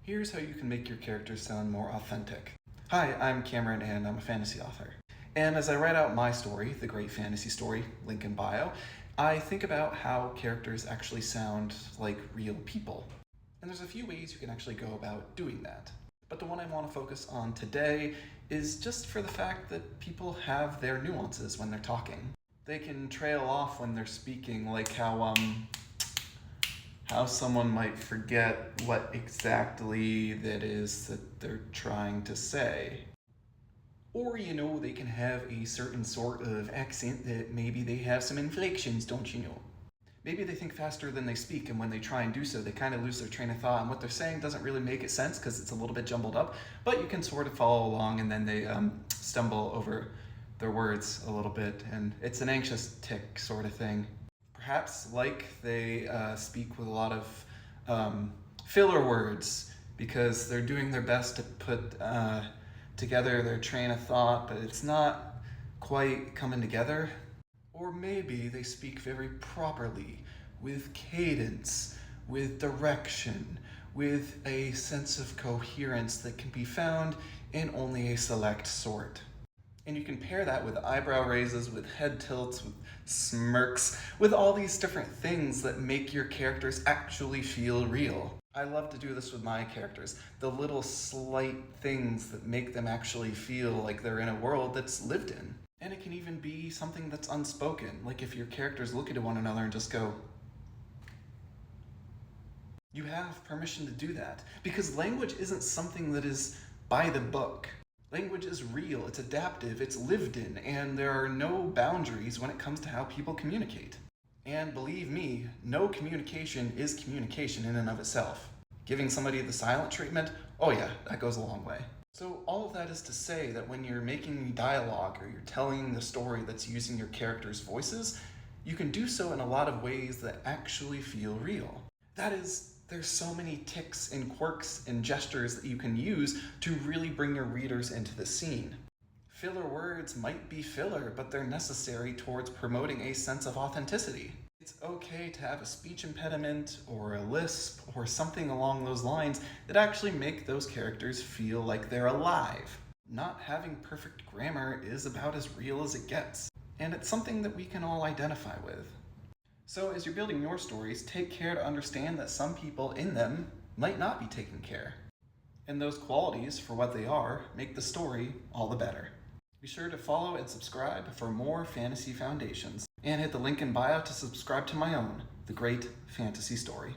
Here's how you can make your characters sound more authentic. Hi, I'm Cameron and I'm a fantasy author. And as I write out my story, The Great Fantasy Story, link in bio, I think about how characters actually sound like real people. And there's a few ways you can actually go about doing that. But the one I want to focus on today is just for the fact that people have their nuances when they're talking. They can trail off when they're speaking, like how someone might forget what exactly that is that they're trying to say. Or, they can have a certain sort of accent that maybe they have some inflections, don't you know? Maybe they think faster than they speak, and when they try and do so, they kind of lose their train of thought, and what they're saying doesn't really make sense because it's a little bit jumbled up, but you can sort of follow along, and then they stumble over their words a little bit, and it's an anxious tic sort of thing. Perhaps like they speak with a lot of filler words because they're doing their best to put together their train of thought, but it's not quite coming together. Or maybe they speak very properly, with cadence, with direction, with a sense of coherence that can be found in only a select sort. And you can pair that with eyebrow raises, with head tilts, with smirks, with all these different things that make your characters actually feel real. I love to do this with my characters, the little slight things that make them actually feel like they're in a world that's lived in. And it can even be something that's unspoken, like if your characters look at one another and just go, you have permission to do that, because language isn't something that is by the book. Language is real, it's adaptive, it's lived in, and there are no boundaries when it comes to how people communicate. And believe me, no communication is communication in and of itself. Giving somebody the silent treatment, oh yeah, that goes a long way. So all of that is to say that when you're making dialogue or you're telling the story that's using your characters' voices, you can do so in a lot of ways that actually feel real. That is, there's so many tics and quirks and gestures that you can use to really bring your readers into the scene. Filler words might be filler, but they're necessary towards promoting a sense of authenticity. It's okay to have a speech impediment or a lisp or something along those lines that actually make those characters feel like they're alive. Not having perfect grammar is about as real as it gets, and it's something that we can all identify with. So as you're building your stories, take care to understand that some people in them might not be taken care. And those qualities, for what they are, make the story all the better. Be sure to follow and subscribe for more fantasy foundations, and hit the link in bio to subscribe to my own, The Great Fantasy Story.